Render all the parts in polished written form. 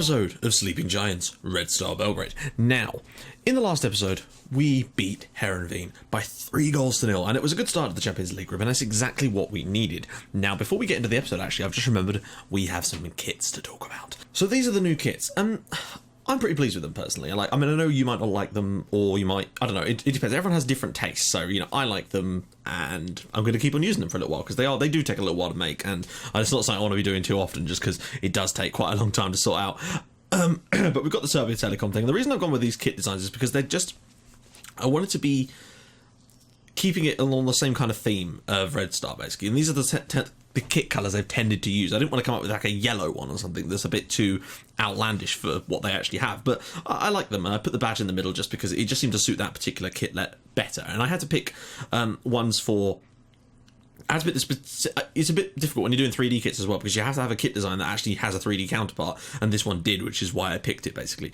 episode of Sleeping Giants, Red Star Belgrade. Now, in the last episode, we beat Heerenveen by 3-0, and it was a good start to the Champions League group, and that's exactly what we needed. Now, before we get into the episode, actually, I've just remembered we have some kits to talk about. So these are the new kits, and I'm pretty pleased with them personally. I know you might not like them, or you might, I don't know, it depends. Everyone has different tastes, so, I like them, and I'm going to keep on using them for a little while, because they do take a little while to make, and it's not something I want to be doing too often, just because it does take quite a long time to sort out. But we've got the Serbia Telecom thing. The reason I've gone with these kit designs is because I wanted to be keeping it along the same kind of theme of Red Star, basically, and these are the kit colours they've tended to use. I didn't want to come up with like a yellow one or something that's a bit too outlandish for what they actually have, but I like them, and I put the badge in the middle just because it just seemed to suit that particular kitlet better, and I had to pick ones for... It's a bit difficult when you're doing 3D kits as well, because you have to have a kit design that actually has a 3D counterpart, and this one did, which is why I picked it, basically.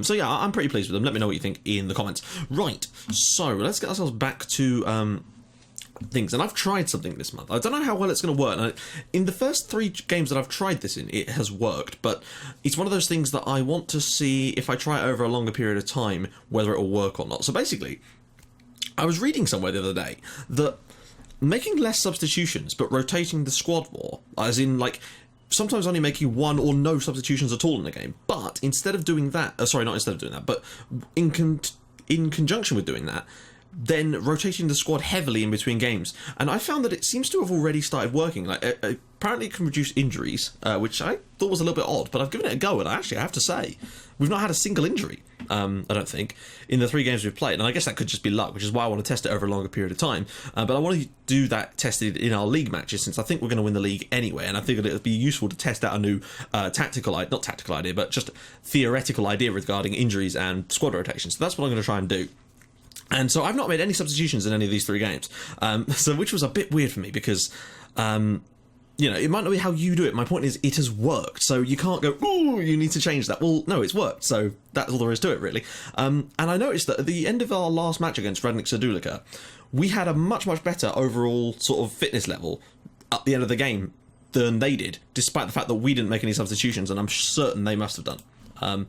So yeah, I'm pretty pleased with them. Let me know what you think in the comments. Right, so let's get ourselves back to things, and I've tried something this month. I don't know how well it's going to work. In the first 3 games that I've tried this in, it has worked, but it's one of those things that I want to see if I try it over a longer period of time, whether it will work or not. So basically, I was reading somewhere the other day that making less substitutions but rotating the squad more, as in like sometimes only making 1 or no substitutions at all in a game, but instead of doing that, but in conjunction with doing that, then rotating the squad heavily in between games. And I found that it seems to have already started working. Like apparently it can reduce injuries, which I thought was a little bit odd, but I've given it a go, and I have to say we've not had a single injury, I don't think, in the 3 games we've played, and I guess that could just be luck, which is why I want to test it over a longer period of time. But I want to do that tested in our league matches, since I think we're going to win the league anyway, and I figured it would be useful to test out a new not tactical idea, but just theoretical idea regarding injuries and squad rotation. So that's what I'm going to try and do. And so I've not made any substitutions in any of these 3 games, which was a bit weird for me, because it might not be how you do it. My point is, it has worked, so you can't go, ooh, you need to change that. Well, no, it's worked, so that's all there is to it, really. And I noticed that at the end of our last match against Radnik Sadulica, we had a much, much better overall sort of fitness level at the end of the game than they did, despite the fact that we didn't make any substitutions, and I'm certain they must have done.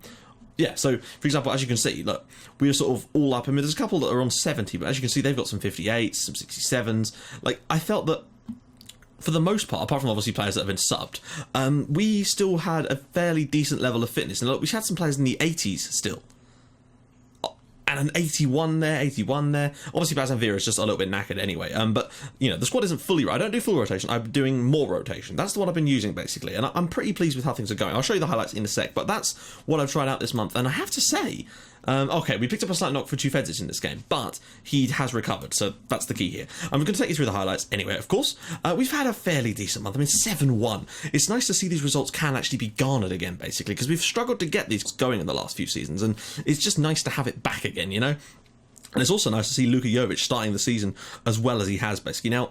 Yeah, so, for example, as you can see, look, we are sort of all up. I mean, there's a couple that are on 70, but as you can see, they've got some 58s, some 67s. Like, I felt that, for the most part, apart from obviously players that have been subbed, we still had a fairly decent level of fitness. And look, we had some players in the 80s still. And an 81 there, 81 there. Obviously, Bazan Vera is just a little bit knackered anyway. But, the squad isn't fully... I don't do full rotation. I'm doing more rotation. That's the one I've been using, basically. And I'm pretty pleased with how things are going. I'll show you the highlights in a sec. But that's what I've tried out this month. And I have to say... okay, we picked up a slight knock for Tufedzic in this game, but he has recovered, so that's the key here. I'm going to take you through the highlights anyway, of course. We've had a fairly decent month. I mean, 7-1. It's nice to see these results can actually be garnered again, basically, because we've struggled to get these going in the last few seasons, and it's just nice to have it back again, And it's also nice to see Luka Jovic starting the season as well as he has, basically. Now,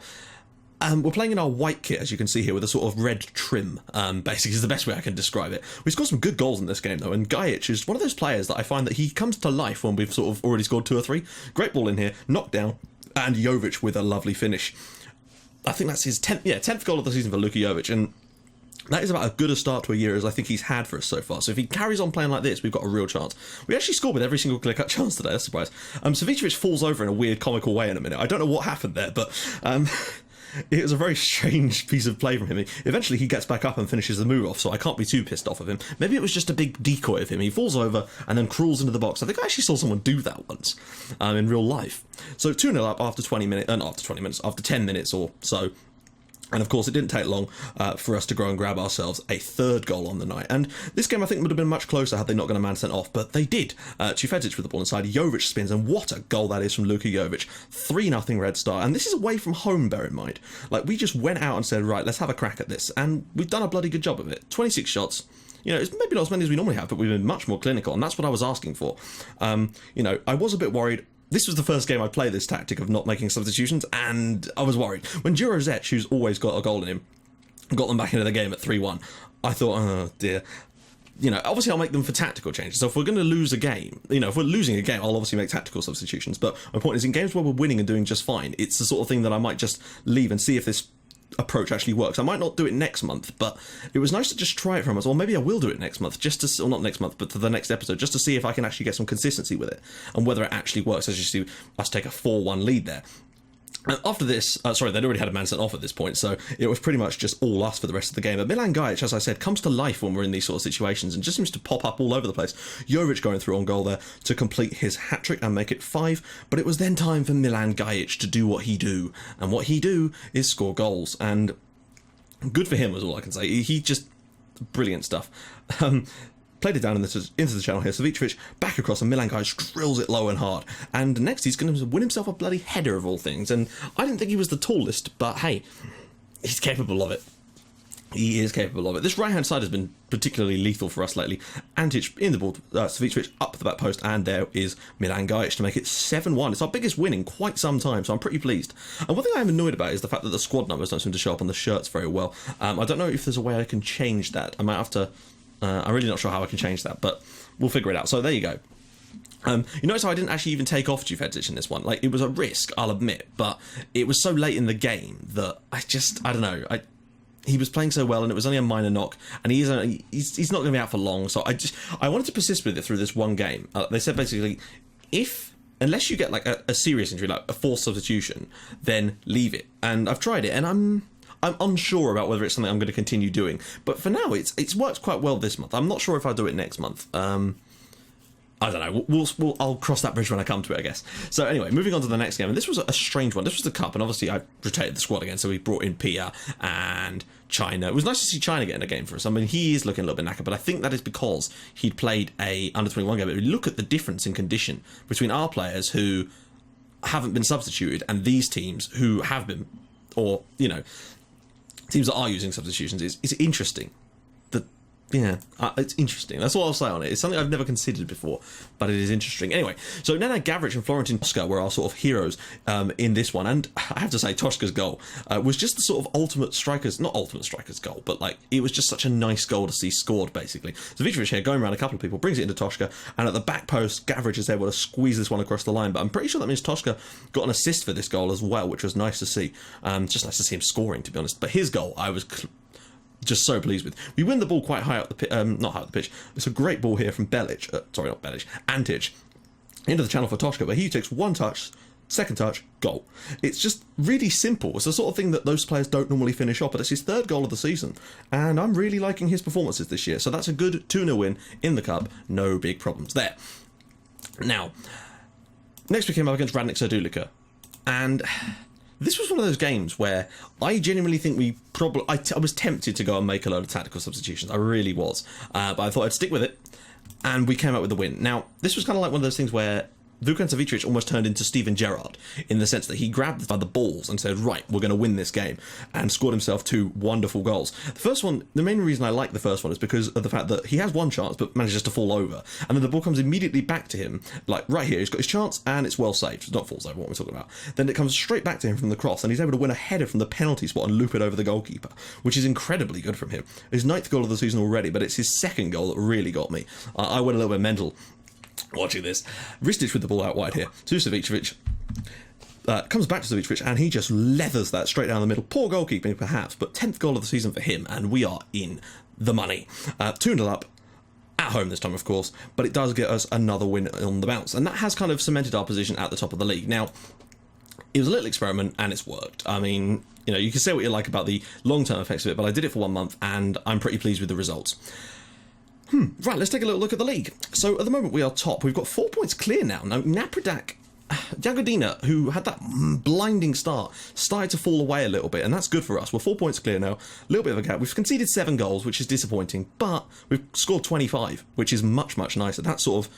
we're playing in our white kit, as you can see here, with a sort of red trim, basically, is the best way I can describe it. We scored some good goals in this game, though, and Gajic is one of those players that I find that he comes to life when we've sort of already scored 2 or 3. Great ball in here, knocked down, and Jovic with a lovely finish. I think that's his 10th goal of the season for Luka Jovic, and that is about as good a start to a year as I think he's had for us so far. So if he carries on playing like this, we've got a real chance. We actually scored with every single clear-cut chance today, that's a surprise. Savicevic falls over in a weird, comical way in a minute. I don't know what happened there, but... it was a very strange piece of play from him. Eventually he gets back up and finishes the move off, so I can't be too pissed off of him. Maybe it was just a big decoy of him. He falls over and then crawls into the box. I think I actually saw someone do that once in real life. So 2-0 up after 10 minutes or so. And of course, it didn't take long for us to go and grab ourselves a 3rd goal on the night. And this game, I think, would have been much closer had they not got a man sent off, but they did. Tufedzic with the ball inside, Jovic spins, and what a goal that is from Luka Jovic. 3-0 Red Star, and this is away from home, bear in mind. Like, we just went out and said, right, let's have a crack at this, and we've done a bloody good job of it. 26 shots. It's maybe not as many as we normally have, but we've been much more clinical, and that's what I was asking for. I was a bit worried. This was the first game I played this tactic of not making substitutions, and I was worried. When Jurozec, who's always got a goal in him, got them back into the game at 3-1, I thought, oh dear. Obviously I'll make them for tactical changes. So if we're going to lose a game, if we're losing a game, I'll obviously make tactical substitutions. But my point is, in games where we're winning and doing just fine, it's the sort of thing that I might just leave and see if this approach actually works. I might not do it next month, but it was nice to just try it for a month, or maybe I will do it next month, just to, or not next month, but for the next episode, just to see if I can actually get some consistency with it, and whether it actually works. As you see, us take a 4-1 lead there. And after this, sorry, they'd already had a man sent off at this point, so it was pretty much just all us for the rest of the game. But Milan Gajic, as I said, comes to life when we're in these sort of situations and just seems to pop up all over the place. Jovic going through on goal there to complete his hat-trick and make it 5, but it was then time for Milan Gajic to do what he do, and what he do is score goals, and good for him was all I can say. He just, brilliant stuff. Played it down into the channel here. Savicevic back across, and Milan Gajic drills it low and hard. And next, he's going to win himself a bloody header of all things. And I didn't think he was the tallest, but hey, he's capable of it. He is capable of it. This right-hand side has been particularly lethal for us lately. Antic in the ball, Savicevic up the back post, and there is Milan Gajic to make it 7-1. It's our biggest win in quite some time, so I'm pretty pleased. And one thing I'm annoyed about is the fact that the squad numbers don't seem to show up on the shirts very well. I don't know if there's a way I can change that. I might have to... I'm really not sure how I can change that, but we'll figure it out. So there you go. You notice how I didn't actually even take off Juventus in this one. Like, it was a risk, I'll admit, but it was so late in the game that I don't know. He was playing so well, and it was only a minor knock, and he's not going to be out for long. So I wanted to persist with it through this one game. They said basically, unless you get like a serious injury, like a forced substitution, then leave it. And I've tried it, and I'm unsure about whether it's something I'm going to continue doing. But for now, it's worked quite well this month. I'm not sure if I'll do it next month. I don't know. I'll cross that bridge when I come to it, I guess. So anyway, moving on to the next game. And this was a strange one. This was the Cup, and obviously I rotated the squad again, so we brought in Pia and China. It was nice to see China get in a game for us. I mean, he is looking a little bit knackered, but I think that is because he'd played a under-21 game. But look at the difference in condition between our players who haven't been substituted and these teams who have been, or, you know, teams that are using substitutions. Is interesting. It's interesting. That's what I'll say on it. It's something I've never considered before, but it is interesting. Anyway, so Nenad Gavric and Florentin Tosca were our sort of heroes in this one, and I have to say Tosca's goal was just the sort of not ultimate striker's goal, but like it was just such a nice goal to see scored, basically. So Vicevic here going around a couple of people, brings it into Tosca, and at the back post, Gavric is able to squeeze this one across the line, but I'm pretty sure that means Tosca got an assist for this goal as well, which was nice to see. Just nice to see him scoring, to be honest. But his goal, I was just so pleased with. We win the ball quite high up the pitch, not high up the pitch. It's a great ball here from Antic, into the channel for Tosca, where he takes one touch, second touch, goal. It's just really simple. It's the sort of thing that those players don't normally finish off, but it's his 3rd goal of the season, and I'm really liking his performances this year. So that's a good 2-0 win in the Cup. No big problems there. Now, next we came up against Radnik Serdulica, and this was one of those games where I genuinely think I was tempted to go and make a load of tactical substitutions. I really was. But I thought I'd stick with it, and we came out with the win. Now, this was kind of like one of those things where Vukan Savicevic almost turned into Steven Gerrard in the sense that he grabbed by the balls and said, right, we're going to win this game, and scored himself 2 wonderful goals. The first one, the main reason I like the first one is because of the fact that he has one chance but manages to fall over, and then the ball comes immediately back to him, like right here, he's got his chance and it's well saved. It's not falls over, what we're talking about. Then it comes straight back to him from the cross, and he's able to win a header from the penalty spot and loop it over the goalkeeper, which is incredibly good from him. His 9th goal of the season already, but it's his 2nd goal that really got me. I went a little bit mental watching this. Ristic with the ball out wide here to Savicevic. Comes back to Savicevic, and he just leathers that straight down the middle. Poor goalkeeping, perhaps, but 10th goal of the season for him, and we are in the money. 2-0 up. At home this time, of course, but it does get us another win on the bounce, and that has kind of cemented our position at the top of the league. Now, it was a little experiment, and it's worked. I mean, you know, you can say what you like about the long-term effects of it, but I did it for 1 month, and I'm pretty pleased with the results. Right, let's take a little look at the league. So at the moment we are top. We've got 4 points clear now. Now Napredak, Jagodina, who had that blinding start, started to fall away a little bit, and that's good for us. We're 4 points clear now. A little bit of a gap. We've conceded 7 goals, which is disappointing, but we've scored 25, which is much, much nicer. That's sort of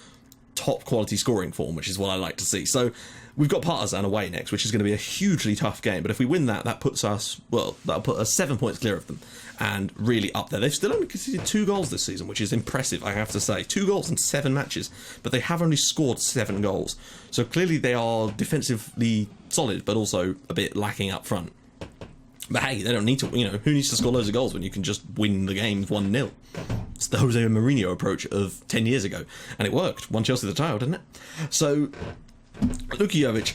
top quality scoring form, which is what I like to see. So we've got Partizan away next, which is going to be a hugely tough game, but if we win that puts us, well, that'll put us 7 points clear of them, and really up there. They've still only conceded 2 goals this season, which is impressive, I have to say. 2 goals in 7 matches, but they have only scored 7 goals. So clearly they are defensively solid, but also a bit lacking up front. But hey, they don't need to, you know, who needs to score loads of goals when you can just win the game 1-0? It's the Jose Mourinho approach of 10 years ago, and it worked. Won Chelsea the title, didn't it? So, Luka Jovic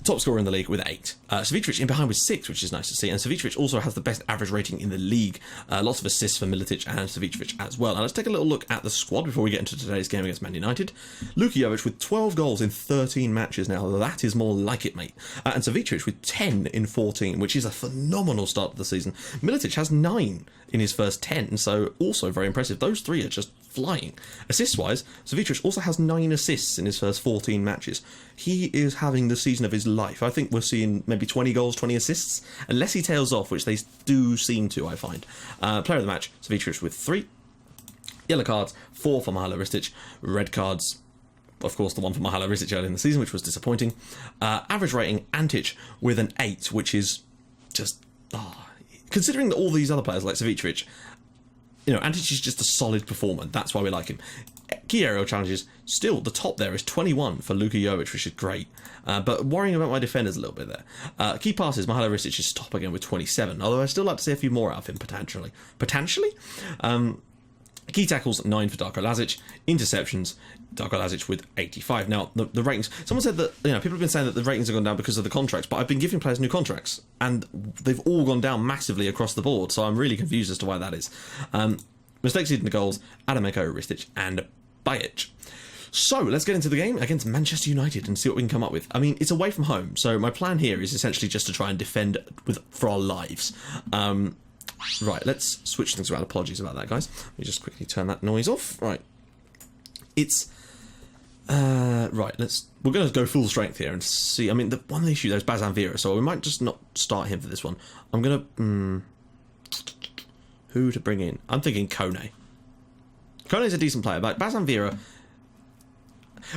top scorer in the league with 8. Savicevic in behind with 6, which is nice to see. And Savicevic also has the best average rating in the league. Lots of assists for Militic and Savicevic as well. Now let's take a little look at the squad before we get into today's game against Man United. Luka Jovic with 12 goals in 13 matches now. That is more like it, mate. And Savicevic with 10 in 14, which is a phenomenal start to the season. Militic has 9 in his first 10, so also very impressive. Those 3 are just flying. Assist-wise, Savicevic also has 9 assists in his first 14 matches. He is having the season of his life. I think we're seeing maybe 20 goals, 20 assists, unless he tails off, which they do seem to, I find. Player of the match, Savicevic with 3. Yellow cards, 4 for Mihailo Ristic. Red cards, of course, the one for Mihailo Ristic early in the season, which was disappointing. Average rating, Antic with an 8, which is just... considering that all these other players like Savicevic, you know, Antic is just a solid performer. That's why we like him. Key aerial challenges, still the top there is 21 for Luka Jovic, which is great. But worrying about my defenders a little bit there. Key passes, Mihailo Ristic is top again with 27, although I'd still like to see a few more out of him, potentially. Key tackles, 9 for Darko Lazic. Interceptions, Darko Lazic with 85. Now, the ratings... Someone said that, you know, people have been saying that the ratings have gone down because of the contracts, but I've been giving players new contracts, and they've all gone down massively across the board, so I'm really confused as to why that is. Mistakes leading to goals, Adamenko, Ristic, and Bajic. So, let's get into the game against Manchester United and see what we can come up with. I mean, it's away from home, so my plan here is essentially just to try and defend for our lives. Right, let's switch things around. Apologies about that, guys. Let me just quickly turn that noise off. Right. It's... right, we're going to go full strength here and see... I mean, the one issue there is Bazan Vera, so we might just not start him for this one. I'm going to... who to bring in? I'm thinking Kone. Kone's a decent player, but Bazan Vera...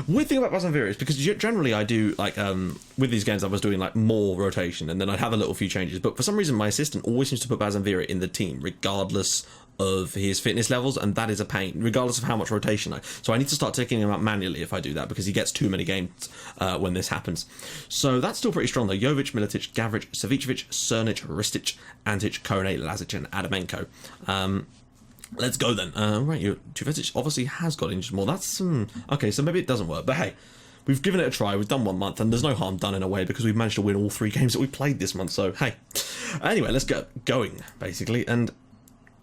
Weird thing about Bazan Vera is because generally I do, like, with these games I was doing, like, more rotation and then I'd have a little few changes, but for some reason my assistant always seems to put Bazan Vera in the team regardless of his fitness levels, and that is a pain, regardless of how much rotation so I need to start taking him out manually if I do that, because he gets too many games when this happens. So that's still pretty strong though. Jovic, Militic, Gavric, Savicevic, Cernic, Ristic, Antic, Kone, Lazic and Adamenko. Let's go then. Right, Juventus obviously has got injured more. That's... okay, so maybe it doesn't work. But hey, we've given it a try. We've done 1 month, and there's no harm done in a way because we've managed to win all 3 games that we played this month. So, hey. Anyway, let's get going, basically. And...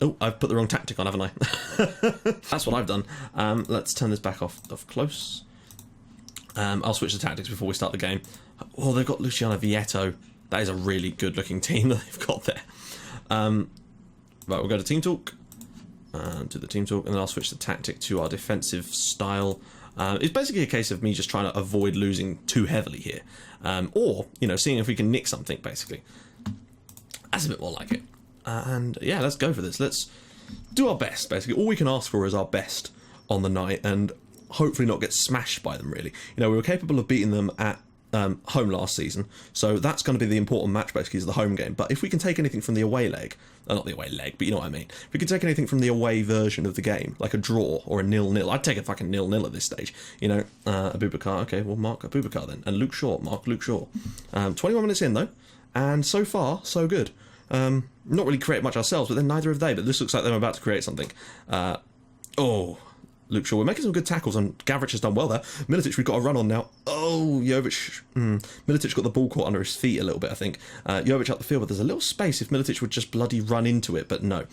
oh, I've put the wrong tactic on, haven't I? That's what I've done. Let's turn this back off close. I'll switch the tactics before we start the game. Oh, they've got Luciano Vietto. That is a really good-looking team that they've got there. Right, we'll go to Team Talk. To the team talk, and then I'll switch the tactic to our defensive style. It's basically a case of me just trying to avoid losing too heavily here, or, you know, seeing if we can nick something, basically. That's a bit more like it. And yeah, let's go for this. Let's do our best, basically. All we can ask for is our best on the night, and hopefully not get smashed by them, really. You know, we were capable of beating them at home last season, so that's going to be the important match, basically, is the home game. But if we can take anything from the away leg, not the away leg, but you know what I mean, if we can take anything from the away version of the game, like a draw or a 0-0, I'd take a fucking 0-0 at this stage, you know. Abubakar, okay, we'll mark Abubakar then, and Luke Shaw, mark Luke Shaw. 21 minutes in though, and so far so good. Not really create much ourselves, but then neither have they, but this looks like they're about to create something. Luke Shaw, we're making some good tackles, and Gavric has done well there. Militic, we've got a run on now. Oh, Jovic. Militic got the ball caught under his feet a little bit, I think. Jovic up the field, but there's a little space if Militic would just bloody run into it, but no.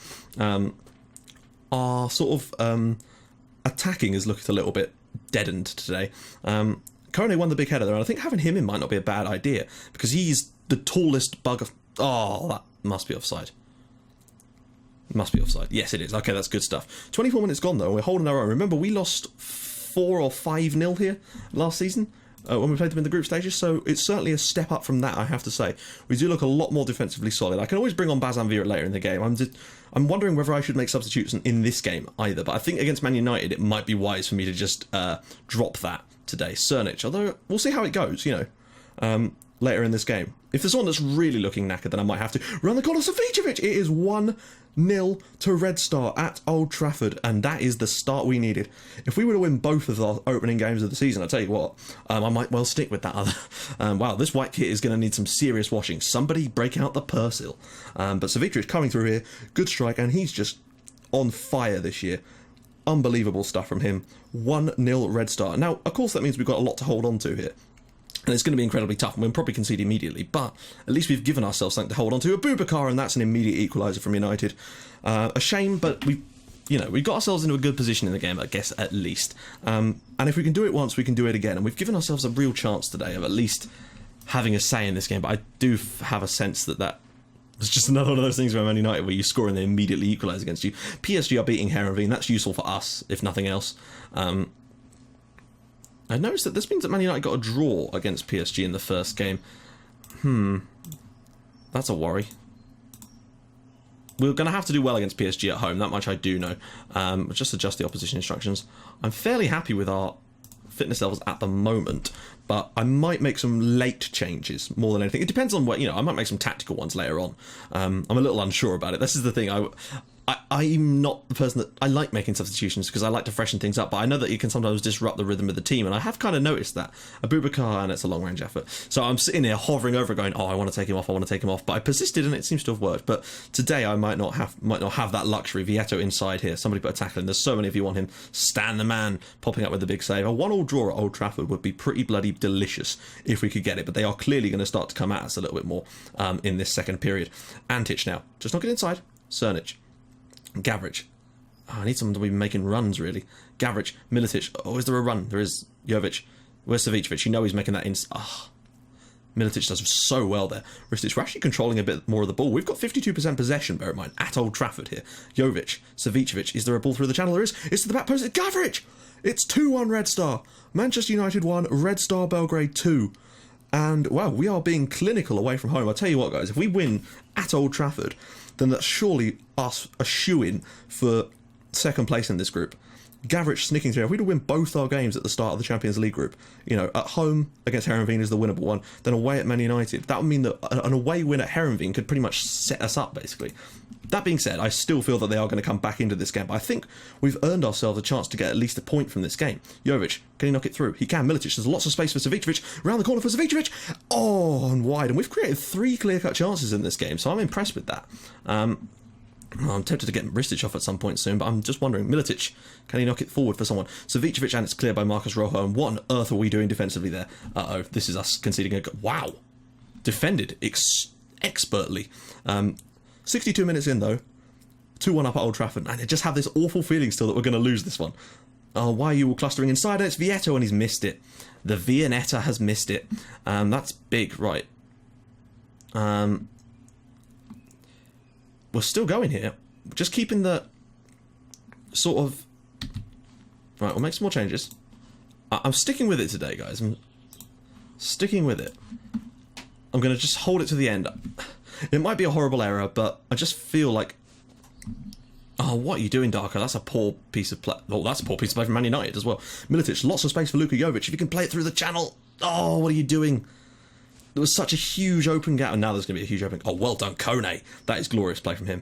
Our sort of attacking has looked a little bit deadened today. Kone won the big header there, and I think having him in might not be a bad idea, because he's the tallest bug of... oh, that must be offside. Must be offside. Yes, it is. Okay, that's good stuff. 24 minutes gone, though, and we're holding our own. Remember, we lost 4 or 5-0 here last season when we played them in the group stages, so it's certainly a step up from that, I have to say. We do look a lot more defensively solid. I can always bring on Bazan Vera later in the game. I'm wondering whether I should make substitutes in this game either, but I think against Man United it might be wise for me to just drop that today. Cernic, although we'll see how it goes, you know, later in this game. If there's one that's really looking knackered, then I might have to run the corner. Savicevic! It is 1-0 to Red Star at Old Trafford, and that is the start we needed. If we were to win both of our opening games of the season, I'll tell you what, I might well stick with that other. Wow, this white kit is going to need some serious washing. Somebody break out the Persil. But Savicevic coming through here, good strike, and he's just on fire this year. Unbelievable stuff from him. 1-0 Red Star. Now, of course, that means we've got a lot to hold on to here. And it's going to be incredibly tough, and we'll probably concede immediately, but at least we've given ourselves something to hold on to. Abubakar, and that's an immediate equaliser from United. A shame, but we got ourselves into a good position in the game, I guess, at least. And if we can do it once, we can do it again. And we've given ourselves a real chance today of at least having a say in this game, but I do have a sense that it's just another one of those things around Man United where you score and they immediately equalise against you. PSG are beating Heerenveen. That's useful for us, if nothing else. I noticed that this means that Man United got a draw against PSG in the first game. That's a worry. We're going to have to do well against PSG at home, that much I do know. Just adjust the opposition instructions. I'm fairly happy with our fitness levels at the moment, but I might make some late changes more than anything. It depends on what, I might make some tactical ones later on. I'm a little unsure about it. This is the thing, I'm not the person that I like making substitutions because I like to freshen things up, but I know that you can sometimes disrupt the rhythm of the team, and I have kind of noticed that. Abubakar, and it's a long range effort. So I'm sitting here hovering over going, I want to take him off, but I persisted and it seems to have worked. But today I might not have that luxury. Vieto inside here, somebody put a tackle in. There's so many of you on him. Stan the man popping up with the big save. A 1-1 draw at Old Trafford would be pretty bloody delicious if we could get it, but they are clearly going to start to come at us a little bit more in this second period. Antic now, just knock it inside. Cernic. Gavrich. I need someone to be making runs, really. Gavrich, Militic. Is there a run? There is. Jovic. Where's Savicevic? He's making that in. Militic does so well there. Ristic, we're actually controlling a bit more of the ball. We've got 52% possession, bear in mind, at Old Trafford here. Jovic, Savicevic. Is there a ball through the channel? There is. It's to the back post. It's Gavrich! It's 2-1 Red Star. Manchester United 1, Red Star Belgrade 2. And, wow, we are being clinical away from home. I'll tell you what, guys, if we win at Old Trafford, then that's surely us a shoo-in for second place in this group. Gavrich sneaking through. If we'd win both our games at the start of the Champions League group, at home against Heerenveen is the winnable one, then away at Man United, that would mean that an away win at Heerenveen could pretty much set us up, basically. That being said, I still feel that they are going to come back into this game, but I think we've earned ourselves a chance to get at least a point from this game. Jovic, can he knock it through? He can. Militic, there's lots of space for Savicevic. Round the corner for Savicevic. And wide. And we've created 3 clear-cut chances in this game, so I'm impressed with that. I'm tempted to get Ristic off at some point soon, but I'm just wondering, Militic, can he knock it forward for someone? Savicevic, and it's cleared by Marcus Rojo, and what on earth are we doing defensively there? This is us conceding a goal. Wow. Defended expertly. 62 minutes in, though. 2-1 up at Old Trafford, and I just have this awful feeling still that we're going to lose this one. Why are you all clustering inside? It's Vieto, and he's missed it. The Viennetta has missed it. That's big, right. We're still going here. Just keeping the sort of... Right, we'll make some more changes. I'm sticking with it today, guys. I'm sticking with it. I'm going to just hold it to the end. It might be a horrible error, but I just feel like... what are you doing, Darko? That's a poor piece of play. That's a poor piece of play from Man United as well. Militic, lots of space for Luka Jovic. If you can play it through the channel... what are you doing? There was such a huge open gap, and now there's going to be a huge open... well done, Kone. That is glorious play from him.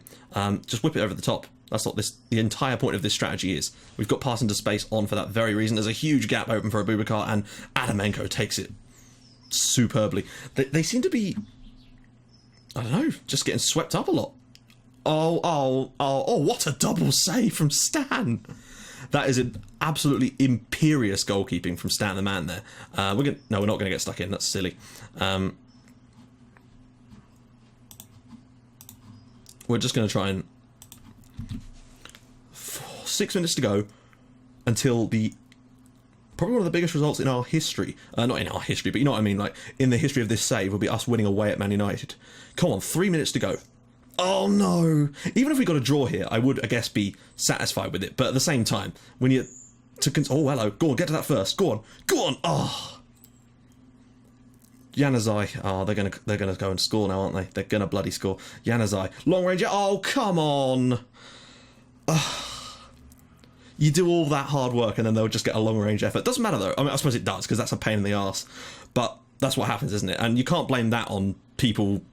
Just whip it over the top. That's what the entire point of this strategy is. We've got pass into space on for that very reason. There's a huge gap open for Abubakar, and Adamenko takes it superbly. They seem to be... I don't know, just getting swept up a lot. What a double save from Stan. That is an absolutely imperious goalkeeping from Stan the man there. We're not going to get stuck in. That's silly. We're just going to try and... 6 minutes to go until probably one of the biggest results in our history. Not in our history, but you know what I mean, like in the history of this save will be us winning away at Man United. Come on, 3 minutes to go. Oh no! Even if we got a draw here, I would, I guess, be satisfied with it. But at the same time, when you... hello. Go on, get to that first. Go on. Go on! Januzaj. They're gonna go and score now, aren't they? They're gonna bloody score. Januzaj. Long range. Oh, come on! You do all that hard work and then they'll just get a long range effort. Doesn't matter though. I mean, I suppose it does because that's a pain in the arse. But that's what happens, isn't it? And you can't blame that on people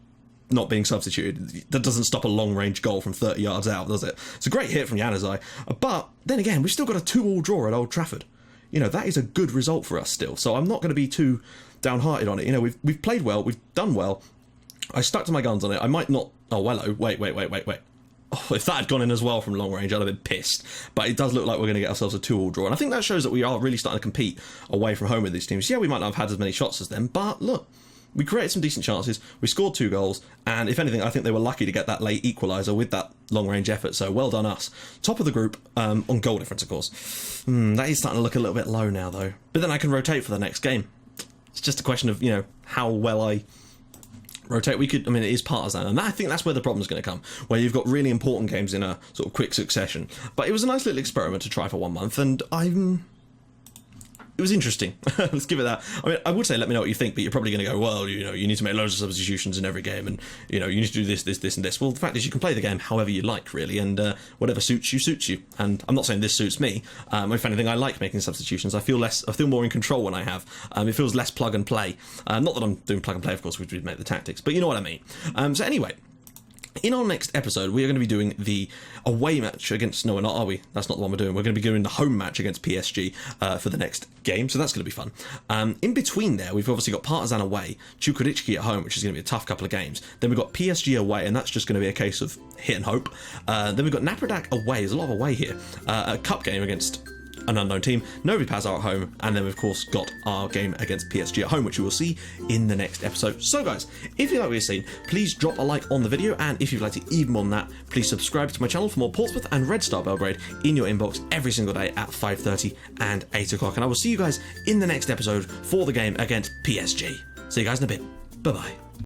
not being substituted. That doesn't stop a long range goal from 30 yards out, does it? It's a great hit from Januzaj. But then again, we've still got a 2-2 draw at Old Trafford. That is a good result for us still. So I'm not going to be too downhearted on it. We've played well. We've done well. I stuck to my guns on it. I might not... Oh, hello. Wait. Oh, if that had gone in as well from long range, I'd have been pissed. But it does look like we're going to get ourselves a 2-all draw. And I think that shows that we are really starting to compete away from home with these teams. Yeah, we might not have had as many shots as them, but look, we created some decent chances. We scored 2 goals. And if anything, I think they were lucky to get that late equaliser with that long range effort. So well done us. Top of the group on goal difference, of course. That is starting to look a little bit low now, though. But then I can rotate for the next game. It's just a question of, how well I rotate. It is partisan, and I think that's where the problem's going to come, where you've got really important games in a sort of quick succession. But it was a nice little experiment to try for 1 month, and it was interesting. Let's give it that. I would say let me know what you think, but you're probably going to go, well, you need to make loads of substitutions in every game, and you need to do this, and this. Well, the fact is you can play the game however you like, really, and whatever suits you. And I'm not saying this suits me. If anything, I like making substitutions. I feel more in control when I have. It feels less plug and play. Not that I'm doing plug and play, of course, which would make the tactics, but you know what I mean. So anyway. In our next episode, we are going to be doing the away match against... No, we're not, are we? That's not the one we're doing. We're going to be doing the home match against PSG for the next game, so that's going to be fun. In between there, we've obviously got Partizan away, Chukwuemeka at home, which is going to be a tough couple of games. Then we've got PSG away, and that's just going to be a case of hit and hope. Then we've got Napredak away. There's a lot of away here. A cup game against an unknown team, Novi Pazar at home, and then we've of course got our game against PSG at home, which you will see in the next episode. So guys, if you like what you've seen, please drop a like on the video, and if you'd like to even more than that, please subscribe to my channel for more Portsmouth and Red Star Belgrade in your inbox every single day at 5:30 and 8 o'clock, and I will see you guys in the next episode for the game against PSG. See you guys in a bit. Bye bye.